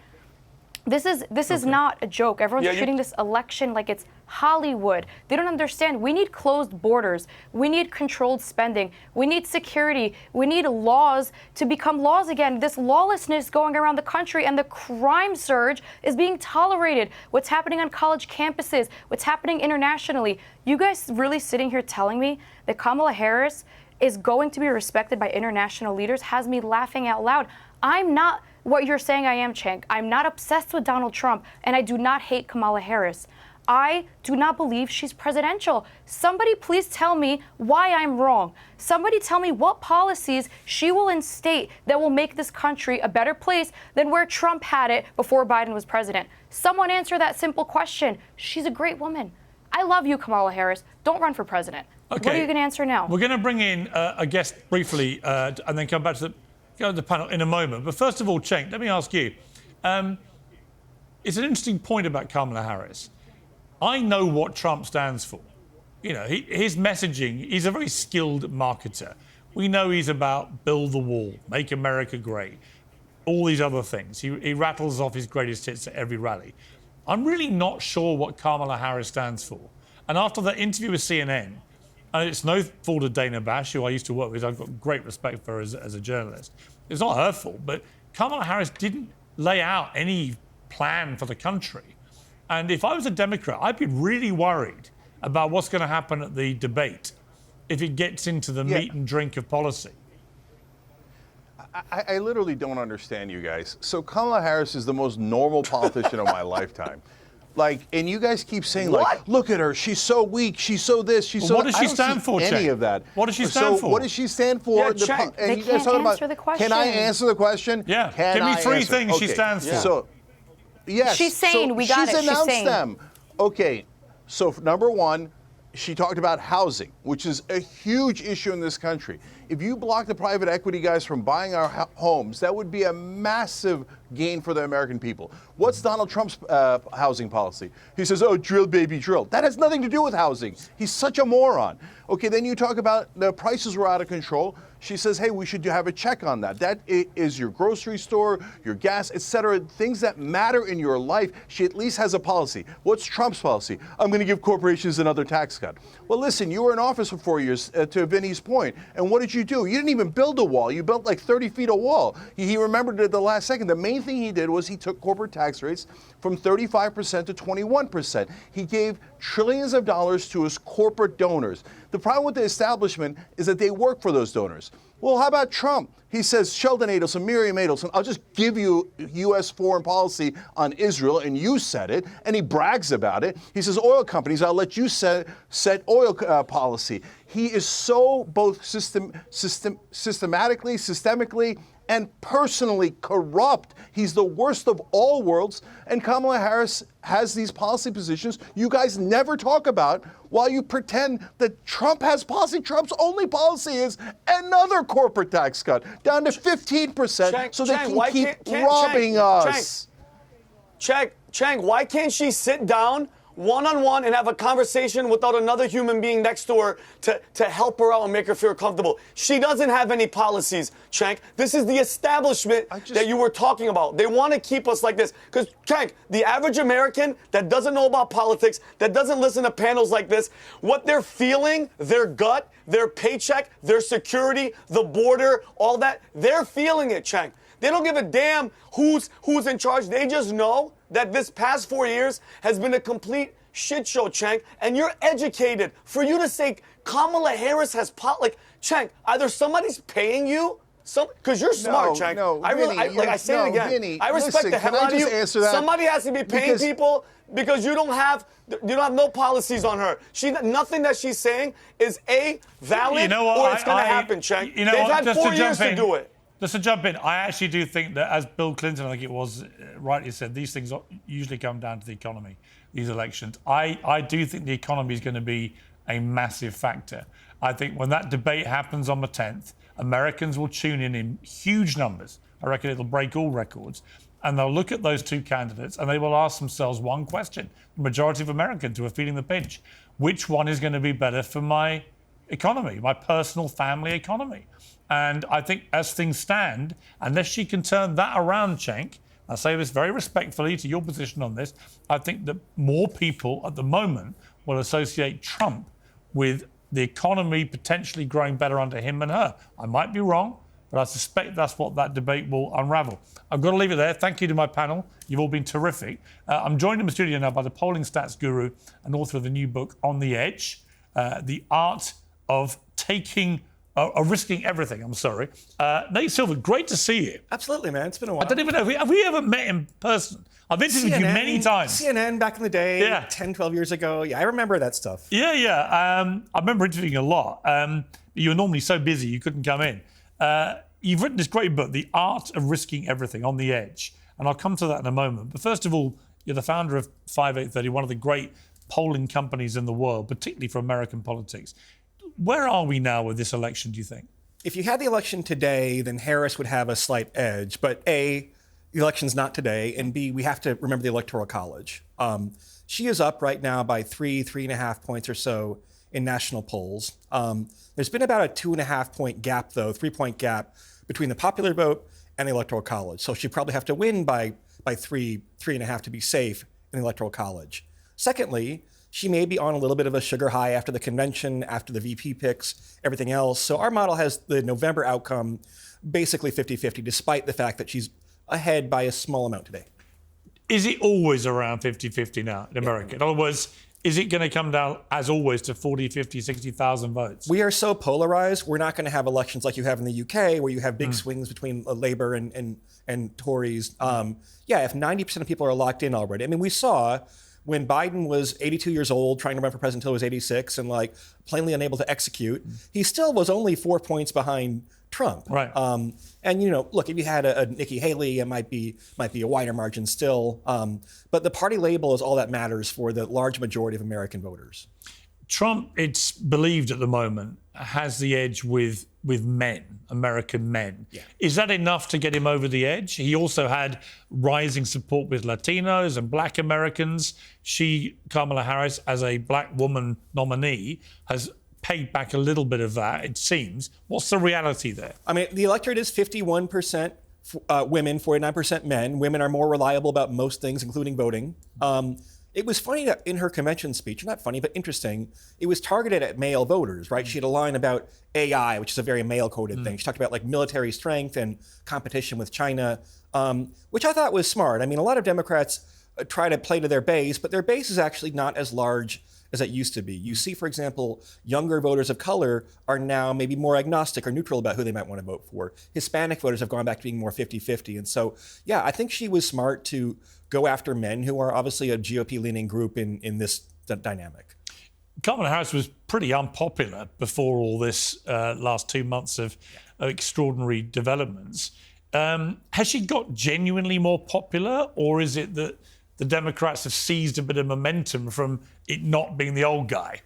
This is not a joke. Everyone's treating this election like it's Hollywood. They don't understand. We need closed borders. We need controlled spending. We need security. We need laws to become laws again. This lawlessness going around the country and the crime surge is being tolerated. What's happening on college campuses, what's happening internationally. You guys really sitting here telling me that Kamala Harris is going to be respected by international leaders has me laughing out loud. I'm not what you're saying I am, Cenk. I'm not obsessed with Donald Trump, and I do not hate Kamala Harris. I do not believe she's presidential. Somebody please tell me why I'm wrong. Somebody tell me what policies she will instate that will make this country a better place than where Trump had it before Biden was president. Someone answer that simple question. She's a great woman. I love you, Kamala Harris. Don't run for president. Okay. What are you going to answer now? We're going to bring in a guest briefly and then come back to the panel in a moment. But first of all, Cenk, let me ask you. It's an interesting point about Kamala Harris. I know what Trump stands for. You know, his messaging, he's a very skilled marketer. We know he's about build the wall, make America great, all these other things. He rattles off his greatest hits at every rally. I'm really not sure what Kamala Harris stands for. And after the interview with CNN, and it's no fault of Dana Bash, who I used to work with, I've got great respect for her as a journalist. It's not her fault, but Kamala Harris didn't lay out any plan for the country. And if I was a Democrat, I'd be really worried about what's going to happen at the debate if it gets into the meat and drink of policy. I literally don't understand you guys. So Kamala Harris is the most normal politician of my lifetime. Like, and you guys keep saying, like, look at her, she's so weak, she's so this, she's so What does she I don't stand see for, any Cenk? of that. What does she stand for? What does she stand for? Cenk. And They you guys can't talking answer about, the question. Can I answer the question? Yeah. Can Give me I 3 answer? things she Okay. stands for. So, yes. She's sane. So We got she's it. She's announced sane. them. Okay. So number one, she talked about housing, which is a huge issue in this country. If you block the private equity guys from buying our homes, that would be a massive gain for the American people. What's Donald Trump's housing policy? He says, oh, drill, baby, drill. That has nothing to do with housing. He's such a moron. Okay, then you talk about the prices were out of control. She says, hey, we should have a check on that. That is your grocery store, your gas, etc. Things that matter in your life. She at least has a policy. What's Trump's policy? I'm going to give corporations another tax cut. Well, listen, you were in office for 4 years, to Vinny's point. And what did you do? You didn't even build a wall. You built like 30 feet of wall. He remembered it at the last second. The main thing he did was he took corporate tax rates from 35% to 21%. He gave trillions of dollars to his corporate donors. The problem with the establishment is that they work for those donors. Well, how about Trump? He says, Sheldon Adelson, Miriam Adelson, I'll just give you U.S. foreign policy on Israel, and you said it, and he brags about it. He says, oil companies, I'll let you set oil policy. He is so both systemically, and personally corrupt. He's the worst of all worlds. And Kamala Harris has these policy positions you guys never talk about while you pretend that Trump has policy. Trump's only policy is another corporate tax cut down to 15% so they can keep robbing us. Cenk, why can't she sit down one-on-one and have a conversation without another human being next to her to help her out and make her feel comfortable? She doesn't have any policies, Cenk. This is the establishment that you were talking about. They want to keep us like this. Because, Cenk, the average American that doesn't know about politics, that doesn't listen to panels like this, what they're feeling, their gut, their paycheck, their security, the border, all that, they're feeling it, Cenk. They don't give a damn who's in charge. They just know that this past 4 years has been a complete shit show, Cenk. And you're educated. For you to say Kamala Harris has Cenk, either somebody's paying you, because you're smart, Cenk. No, I say it again. Vinny, I respect the hell out of you. Somebody has to be paying people because you don't have no policies on her. Nothing that she's saying is valid or it's going to happen, Cenk. They've had 4 years to do it. Just to jump in, I actually do think that, as Bill Clinton, I think it was, rightly said, these things usually come down to the economy, these elections. I do think the economy is going to be a massive factor. I think when that debate happens on the 10th, Americans will tune in huge numbers. I reckon it'll break all records. And they'll look at those two candidates and they will ask themselves one question. The majority of Americans who are feeling the pinch. Which one is going to be better for my economy, my personal family economy? And I think as things stand, unless she can turn that around, Cenk, I say this very respectfully to your position on this, I think that more people at the moment will associate Trump with the economy potentially growing better under him than her. I might be wrong, but I suspect that's what that debate will unravel. I've got to leave it there. Thank you to my panel. You've all been terrific. I'm joined in the studio now by the polling stats guru and author of the new book, On the Edge, The Art of Risking Everything, I'm sorry. Nate Silver, great to see you. Absolutely, man. It's been a while. I don't even know, have we ever met in person? I've interviewed you many times. CNN back in the day, 10, 12 years ago. Yeah, I remember that stuff. Yeah. I remember interviewing a lot. You were normally so busy you couldn't come in. You've written this great book, The Art of Risking Everything, On the Edge. And I'll come to that in a moment. But first of all, you're the founder of 5830, one of the great polling companies in the world, particularly for American politics. Where are we now with this election, do you think? If you had the election today, then Harris would have a slight edge. But A, the election's not today, and B, we have to remember the Electoral College. She is up right now by 3.5 points or so in national polls. There's been about a 2.5 point gap, though, 3-point gap between the popular vote and the Electoral College. So she'd probably have to win by 3.5 to be safe in the Electoral College. Secondly, she may be on a little bit of a sugar high after the convention, after the VP picks, everything else. So our model has the November outcome basically 50-50, despite the fact that she's ahead by a small amount today. Is it always around 50-50 now in America? In other words, is it going to come down, as always, to 40, 50, 60,000 votes? We are so polarized, we're not going to have elections like you have in the UK, where you have big swings between Labour and Tories. If 90% of people are locked in already. I mean, we saw when Biden was 82 years old, trying to run for president until he was 86 and plainly unable to execute, he still was only 4 points behind Trump. Right. Look, if you had a Nikki Haley, it might be a wider margin still. But the party label is all that matters for the large majority of American voters. Trump, it's believed at the moment, has the edge with men, American men. Yeah. Is that enough to get him over the edge? He also had rising support with Latinos and Black Americans. Kamala Harris, as a Black woman nominee, has paid back a little bit of that, it seems. What's the reality there? I mean, the electorate is 51% women, 49% men. Women are more reliable about most things, including voting. It was funny that in her convention speech, not funny, but interesting, it was targeted at male voters, right? She had a line about AI, which is a very male-coded thing. She talked about military strength and competition with China, which I thought was smart. I mean, a lot of Democrats try to play to their base, but their base is actually not as large as it used to be. You see, for example, younger voters of color are now maybe more agnostic or neutral about who they might want to vote for. Hispanic voters have gone back to being more 50-50. And so, I think she was smart to go after men who are obviously a GOP-leaning group in this dynamic. Kamala Harris was pretty unpopular before all this last 2 months of extraordinary developments. Has she got genuinely more popular, or is it that the Democrats have seized a bit of momentum from it not being the old guy?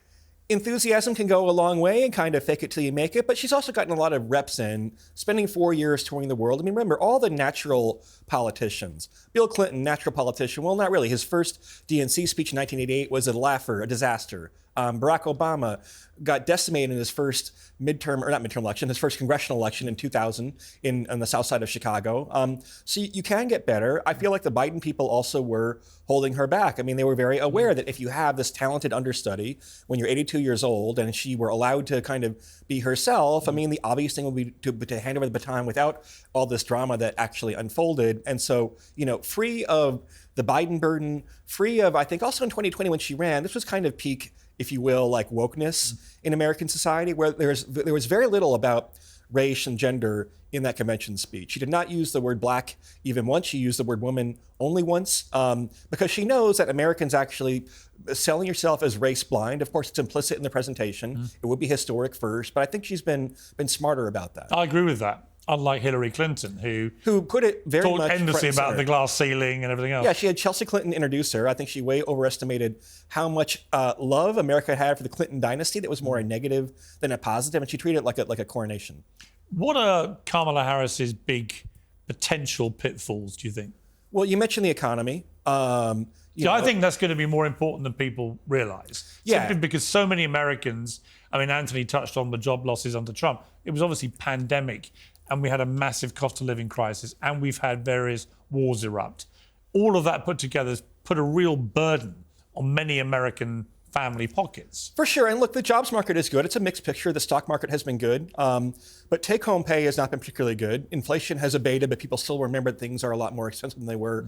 Enthusiasm can go a long way and kind of fake it till you make it, but she's also gotten a lot of reps in, spending 4 years touring the world. I mean, remember, all the natural politicians. Bill Clinton, natural politician, well, not really. His first DNC speech in 1988 was a laugher, a disaster. Barack Obama got decimated in his first his first congressional election in 2000 on the south side of Chicago. So you can get better. I feel like the Biden people also were holding her back. I mean, they were very aware that if you have this talented understudy when you're 82 years old and she were allowed to kind of be herself, I mean, the obvious thing would be to hand over the baton without all this drama that actually unfolded. And so, free of the Biden burden, free of, I think also in 2020 when she ran, this was kind of peak, if you will, like wokeness in American society, where there was very little about race and gender in that convention speech. She did not use the word black even once. She used the word woman only once, because she knows that Americans actually selling yourself as race blind. Of course, it's implicit in the presentation. It would be historic first, but I think she's been smarter about that. I agree with that. Unlike Hillary Clinton, who put it very talked much endlessly about the glass ceiling and everything else. Yeah, she had Chelsea Clinton introduce her. I think she way overestimated how much love America had for the Clinton dynasty. That was more a negative than a positive, and she treated it like a coronation. What are Kamala Harris's big potential pitfalls, do you think? Well, you mentioned the economy. I think that's going to be more important than people realise. Yeah. Simply because so many Americans, I mean, Anthony touched on the job losses under Trump. It was obviously pandemic, and we had a massive cost of living crisis, and we've had various wars erupt. All of that put together has put a real burden on many American family pockets. For sure. And look, the jobs market is good. It's a mixed picture. The stock market has been good. But take-home pay has not been particularly good. Inflation has abated, but people still remember that things are a lot more expensive than they were,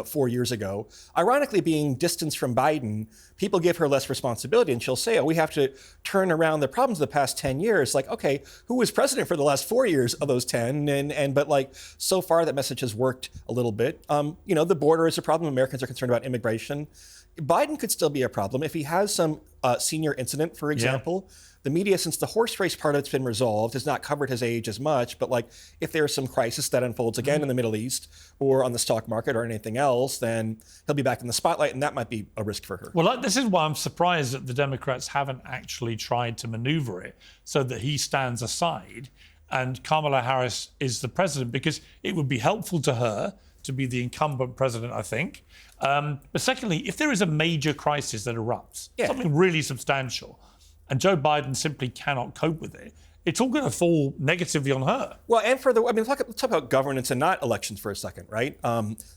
4 years ago. Ironically, being distanced from Biden, people give her less responsibility, and she'll say, we have to turn around the problems of the past 10 years. Like, okay, who was president for the last 4 years of those 10? But so far that message has worked a little bit. The border is a problem. Americans are concerned about immigration. Biden could still be a problem if he has some senior incident, for example. Yeah. The media, since the horse race part of it's been resolved, has not covered his age as much. But if there's some crisis that unfolds again in the Middle East or on the stock market or anything else, then he'll be back in the spotlight, and that might be a risk for her. Well, this is why I'm surprised that the Democrats haven't actually tried to maneuver it so that he stands aside and Kamala Harris is the president, because it would be helpful to her to be the incumbent president, I think. But secondly, if there is a major crisis that erupts, something really substantial, and Joe Biden simply cannot cope with it, it's all going to fall negatively on her. Well, and let's talk about governance and not elections for a second, right?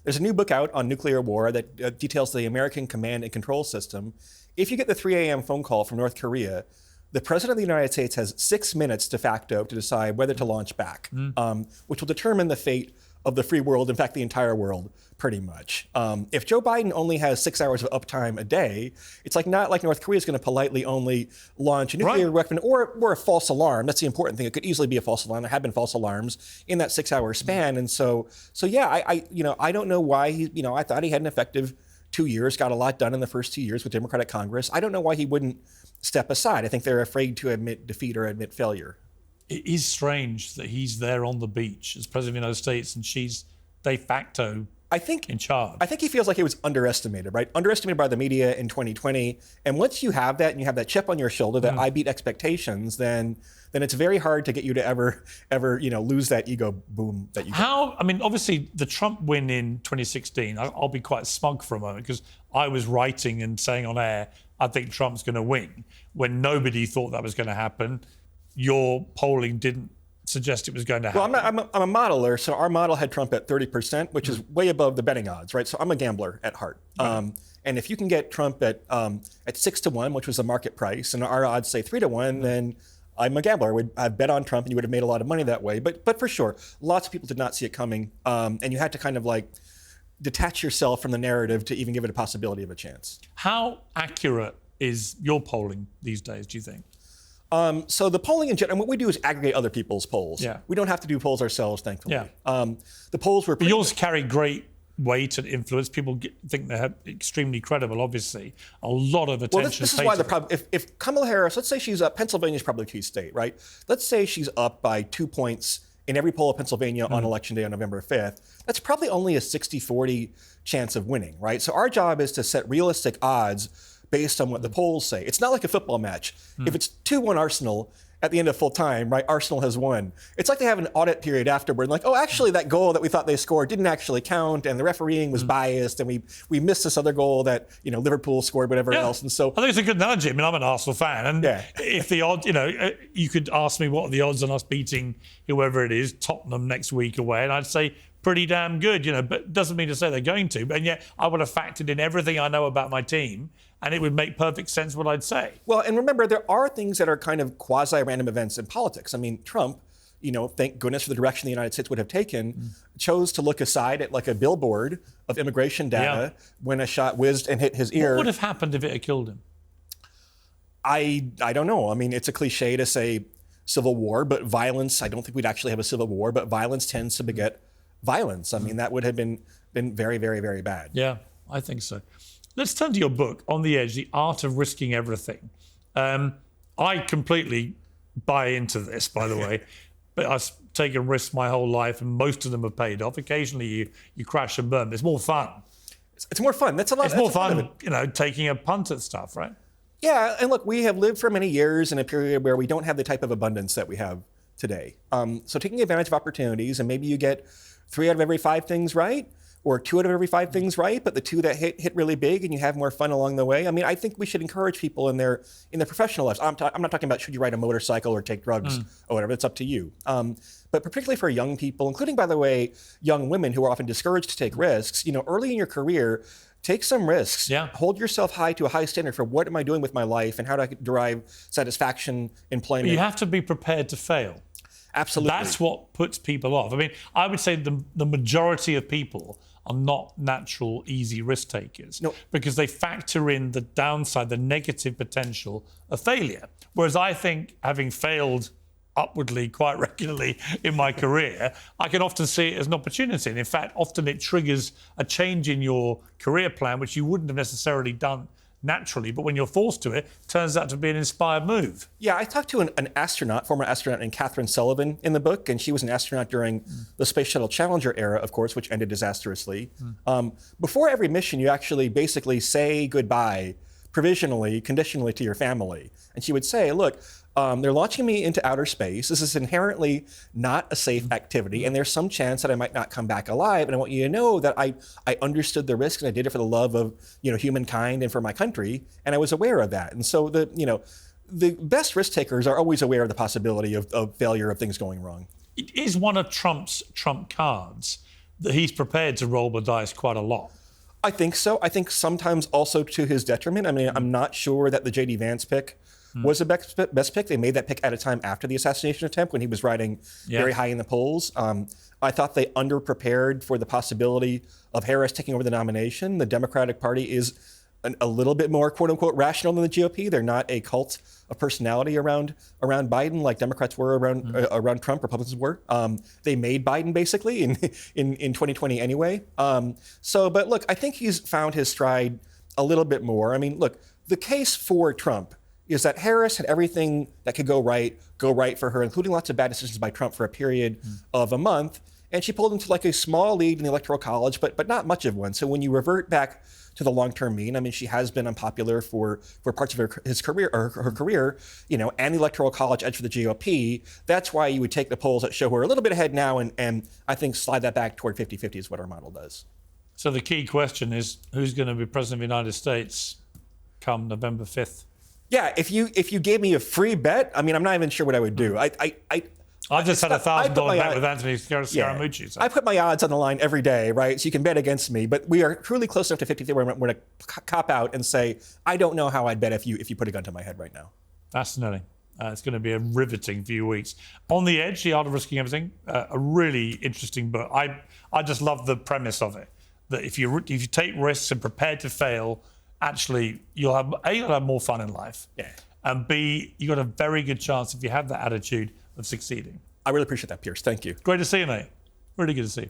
There's a new book out on nuclear war that details the American command and control system. If you get the 3 a.m. phone call from North Korea, the president of the United States has 6 minutes de facto to decide whether to launch back, which will determine the fate of the free world, in fact, the entire world, pretty much. If Joe Biden only has 6 hours of uptime a day, it's not like North Korea is going to politely only launch a nuclear weapon or a false alarm. That's the important thing. It could easily be a false alarm. There have been false alarms in that 6-hour span. And so yeah, I don't know why I thought he had an effective 2 years, got a lot done in the first 2 years with Democratic Congress. I don't know why he wouldn't step aside. I think they're afraid to admit defeat or admit failure. It is strange that he's there on the beach as president of the United States and she's de facto in charge. I think he feels like he was underestimated, right? Underestimated by the media in 2020. And once you have that and you have that chip on your shoulder that I beat expectations, then it's very hard to get you to ever lose that ego boom that you got. Obviously the Trump win in 2016, I'll be quite smug for a moment because I was writing and saying on air, I think Trump's going to win when nobody thought that was going to happen. Your polling didn't suggest it was going to happen. Well, I'm a modeler, so our model had Trump at 30%, which is way above the betting odds, right? So I'm a gambler at heart. Right. And if you can get Trump at 6-1, which was the market price, and our odds say 3-1, then I'm a gambler. I'd bet on Trump, and you would have made a lot of money that way. But for sure, lots of people did not see it coming, and you had to kind of detach yourself from the narrative to even give it a possibility of a chance. How accurate is your polling these days, do you think? So the polling in general, what we do is aggregate other people's polls. Yeah. We don't have to do polls ourselves, thankfully. Yeah. The polls were... But yours carry great weight and influence. People think they're extremely credible, obviously. A lot of attention. Well, this is why the problem... If Kamala Harris, let's say she's up... Pennsylvania's probably a key state, right? Let's say she's up by 2 points in every poll of Pennsylvania on Election Day on November 5th, that's probably only a 60-40 chance of winning, right? So our job is to set realistic odds based on what the polls say. It's not like a football match. If it's 2-1 Arsenal at the end of full time, right, Arsenal has won. It's like they have an audit period afterward, like, oh, actually that goal that we thought they scored didn't actually count, and the refereeing was biased, and we missed this other goal that, Liverpool scored, whatever else. And so I think it's a good analogy. I mean, I'm an Arsenal fan, and if the odds, you could ask me what are the odds on us beating whoever it is, Tottenham next week away, and I'd say pretty damn good, but doesn't mean to say they're going to. And yet I would have factored in everything I know about my team, and it would make perfect sense what I'd say. Well, and remember, there are things that are kind of quasi-random events in politics. I mean, Trump, thank goodness for the direction the United States would have taken, chose to look aside at like a billboard of immigration data when a shot whizzed and hit his ear. What would have happened if it had killed him? I don't know. I mean, it's a cliche to say civil war, but violence, I don't think we'd actually have a civil war, but violence tends to beget violence. I mean, that would have been very, very, very bad. Yeah, I think so. Let's turn to your book, On the Edge, The Art of Risking Everything. I completely buy into this, by the way. But I've taken risks my whole life, and most of them have paid off. Occasionally, you crash and burn. It's more fun. It's more fun. That's a lot. It's more fun, taking a punt at stuff, right? Yeah, and look, we have lived for many years in a period where we don't have the type of abundance that we have today. So taking advantage of opportunities, and maybe you get 3 out of every 5 things right, or 2 out of every 5 things right, but the 2 that hit really big and you have more fun along the way. I mean, I think we should encourage people in their professional lives. I'm not talking about should you ride a motorcycle or take drugs or whatever. It's up to you. But particularly for young people, including, by the way, young women who are often discouraged to take risks, early in your career, take some risks. Yeah. Hold yourself high to a high standard for what am I doing with my life and how do I derive satisfaction, employment. But you have to be prepared to fail. Absolutely. That's what puts people off. I mean, I would say the majority of people are not natural, easy risk takers because they factor in the downside, the negative potential of failure. Whereas I think, having failed upwardly quite regularly in my career, I can often see it as an opportunity. And in fact, often it triggers a change in your career plan, which you wouldn't have necessarily done naturally, but when you're forced to it, turns out to be an inspired move. Yeah, I talked to an astronaut, former astronaut named Catherine Sullivan in the book, and she was an astronaut during the Space Shuttle Challenger era, of course, which ended disastrously. Before every mission, you actually basically say goodbye provisionally, conditionally to your family. And she would say, look, they're launching me into outer space. This is inherently not a safe activity, and there's some chance that I might not come back alive. And I want you to know that I understood the risk, and I did it for the love of humankind and for my country, and I was aware of that. And so the best risk takers are always aware of the possibility of failure, of things going wrong. It is one of Trump's trump cards that he's prepared to roll the dice quite a lot. I think so. I think sometimes also to his detriment. I mean, I'm not sure that the J.D. Vance pick was the best pick. They made that pick at a time after the assassination attempt when he was riding very high in the polls. I thought they underprepared for the possibility of Harris taking over the nomination. The Democratic Party is a little bit more, quote unquote, rational than the GOP. They're not a cult of personality around Biden like Democrats were around Trump, Republicans were. They made Biden basically in 2020 anyway. But look, I think he's found his stride a little bit more. I mean, look, the case for Trump is that Harris had everything that could go right for her, including lots of bad decisions by Trump for a period of a month. And she pulled into like a small lead in the Electoral College, but not much of one. So when you revert back to the long-term mean, I mean, she has been unpopular for parts of her career, and the Electoral College edge for the GOP. That's why you would take the polls that show her a little bit ahead now, and I think slide that back toward 50-50 is what our model does. So the key question is, who's going to be president of the United States come November 5th? Yeah, if you gave me a free bet, I mean, I'm not even sure what I would do. I just had a $1,000 bet with Anthony Scaramucci. So. I put my odds on the line every day, right? So you can bet against me, but we are truly close enough to 50 where we're going to cop out and say, I don't know how I'd bet if you put a gun to my head right now. Fascinating. It's going to be a riveting few weeks. On the Edge, The Art of Risking Everything, a really interesting book. I just love the premise of it, that if you take risks and prepare to fail, actually, you'll have more fun in life. Yeah. And B, you've got a very good chance, if you have that attitude, of succeeding. I really appreciate that, Piers. Thank you. Great to see you, mate. Really good to see you.